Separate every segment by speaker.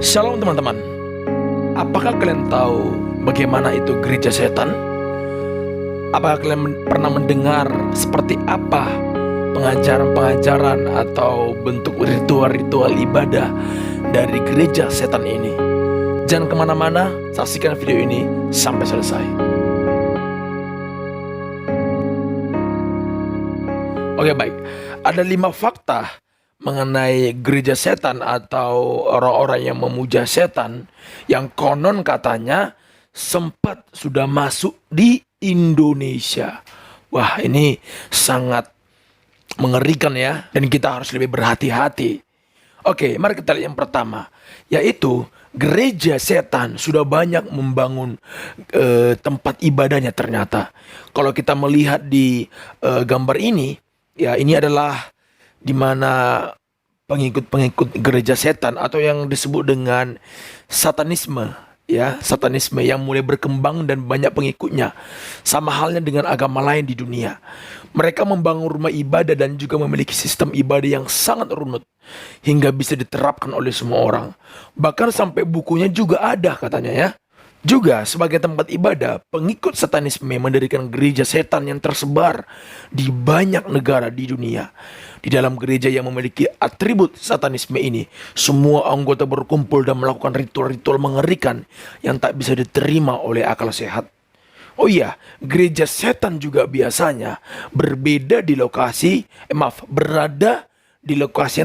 Speaker 1: Shalom teman-teman. Apakah kalian tahu bagaimana itu gereja setan? Apakah kalian pernah mendengar seperti apa pengajaran-pengajaran atau bentuk ritual-ritual ibadah dari gereja setan ini? Jangan kemana-mana, saksikan video ini sampai selesai. Oke, baik. Ada 5 fakta mengenai gereja setan atau orang-orang yang memuja setan yang konon katanya sempat sudah masuk di Indonesia. Wah, ini sangat mengerikan ya, dan kita harus lebih berhati-hati. Oke, mari kita lihat yang pertama, yaitu gereja setan sudah banyak membangun tempat ibadahnya ternyata. Kalau kita melihat di gambar ini, ya ini adalah di mana pengikut-pengikut gereja setan atau yang disebut dengan satanisme, ya, satanisme yang mulai berkembang dan banyak pengikutnya. Sama halnya dengan agama lain di dunia. Mereka membangun rumah ibadah dan juga memiliki sistem ibadah yang sangat runut hingga bisa diterapkan oleh semua orang. Bahkan sampai bukunya juga ada katanya ya. Juga sebagai tempat ibadah, pengikut satanisme mendirikan gereja setan yang tersebar di banyak negara di dunia. Di dalam gereja yang memiliki atribut satanisme ini, semua anggota berkumpul dan melakukan ritual-ritual mengerikan yang tak bisa diterima oleh akal sehat. Oh iya, gereja setan juga biasanya berada di lokasi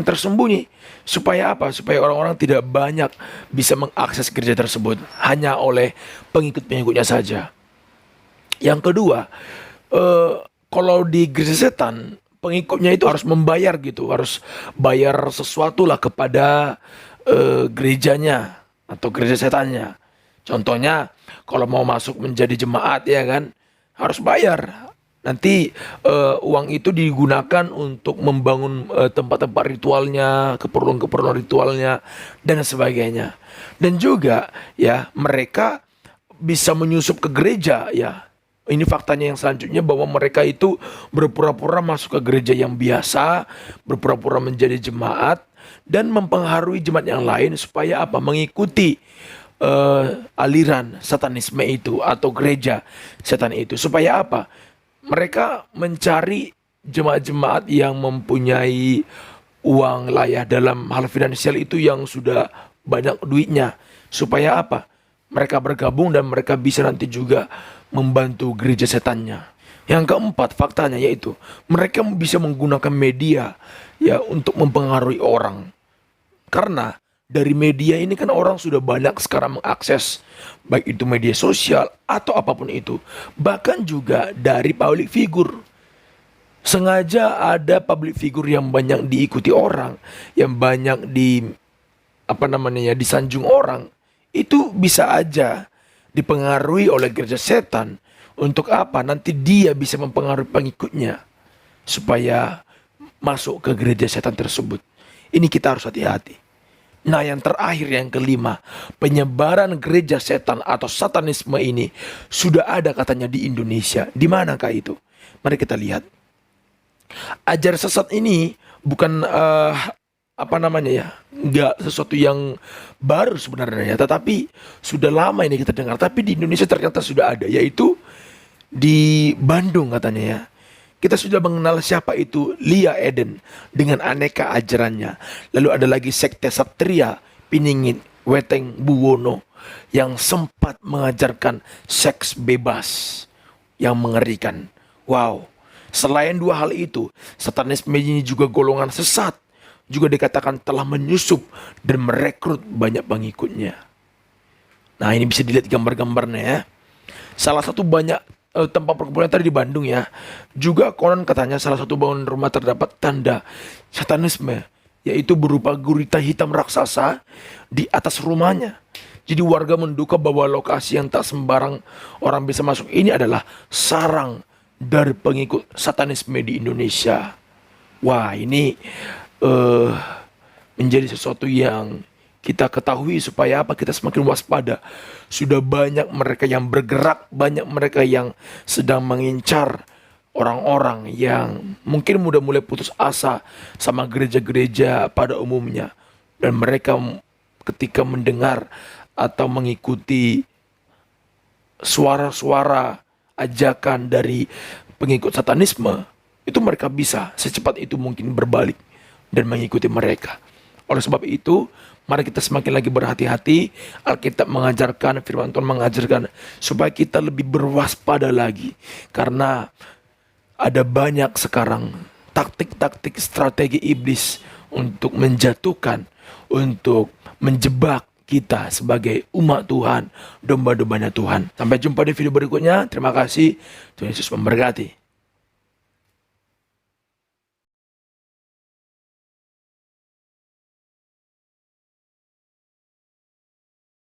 Speaker 1: yang tersembunyi. Supaya apa? Supaya orang-orang tidak banyak bisa mengakses gereja tersebut, hanya oleh pengikut-pengikutnya saja. Yang kedua, kalau di gereja setan, pengikutnya itu harus membayar gitu, harus bayar sesuatu lah kepada gerejanya atau gereja setannya. Contohnya, kalau mau masuk menjadi jemaat ya kan, harus bayar. Nanti uang itu digunakan untuk membangun tempat-tempat ritualnya, keperluan-keperluan ritualnya, dan sebagainya. Dan juga ya mereka bisa menyusup ke gereja ya. Ini faktanya yang selanjutnya, bahwa mereka itu berpura-pura masuk ke gereja yang biasa, berpura-pura menjadi jemaat, dan mempengaruhi jemaat yang lain supaya apa? Mengikuti aliran satanisme itu atau gereja setan itu. Supaya apa? Mereka mencari jemaat-jemaat yang mempunyai uang lah ya, dalam hal finansial itu yang sudah banyak duitnya. Supaya apa? Mereka bergabung dan mereka bisa nanti juga membantu gereja setannya. Yang keempat faktanya yaitu mereka bisa menggunakan media ya untuk mempengaruhi orang. Karena dari media ini kan orang sudah banyak sekarang mengakses, baik itu media sosial atau apapun itu. Bahkan juga dari public figure. Sengaja ada public figure yang banyak diikuti orang, yang banyak disanjung orang. Itu bisa aja dipengaruhi oleh gereja setan. Untuk apa? Nanti dia bisa mempengaruhi pengikutnya supaya masuk ke gereja setan tersebut. Ini kita harus hati-hati. Nah, yang terakhir, yang kelima, penyebaran gereja setan atau satanisme ini sudah ada katanya di Indonesia. Di manakah itu? Mari kita lihat. Ajar sesat ini bukan nggak sesuatu yang baru sebenarnya ya, tetapi sudah lama ini kita dengar. Tapi di Indonesia ternyata sudah ada, yaitu di Bandung katanya ya. Kita sudah mengenal siapa itu Lia Eden dengan aneka ajarannya. Lalu ada lagi sekte Satria Piningit Weteng Buwono yang sempat mengajarkan seks bebas yang mengerikan. Wow. Selain dua hal itu, satanisme ini juga golongan sesat. Juga dikatakan telah menyusup dan merekrut banyak pengikutnya. Nah, ini bisa dilihat gambar-gambarnya ya. Salah satu banyak tempat perkumpulan tadi di Bandung ya. Juga konon katanya salah satu bangunan rumah terdapat tanda satanisme, yaitu berupa gurita hitam raksasa di atas rumahnya. Jadi warga menduga bahwa lokasi yang tak sembarang orang bisa masuk ini adalah sarang dari pengikut satanisme di Indonesia. Wah, ini menjadi sesuatu yang kita ketahui supaya apa? Kita semakin waspada. Sudah banyak mereka yang bergerak, banyak mereka yang sedang mengincar orang-orang yang mungkin mulai putus asa sama gereja-gereja pada umumnya. Dan mereka ketika mendengar atau mengikuti suara-suara ajakan dari pengikut satanisme, itu mereka bisa secepat itu mungkin berbalik dan mengikuti mereka. Oleh sebab itu, mari kita semakin lagi berhati-hati. Alkitab mengajarkan, firman Tuhan mengajarkan supaya kita lebih berwaspada lagi. Karena ada banyak sekarang taktik-taktik strategi iblis untuk menjatuhkan, untuk menjebak kita sebagai umat Tuhan, domba-dombanya Tuhan. Sampai jumpa di video berikutnya. Terima kasih. Tuhan Yesus memberkati.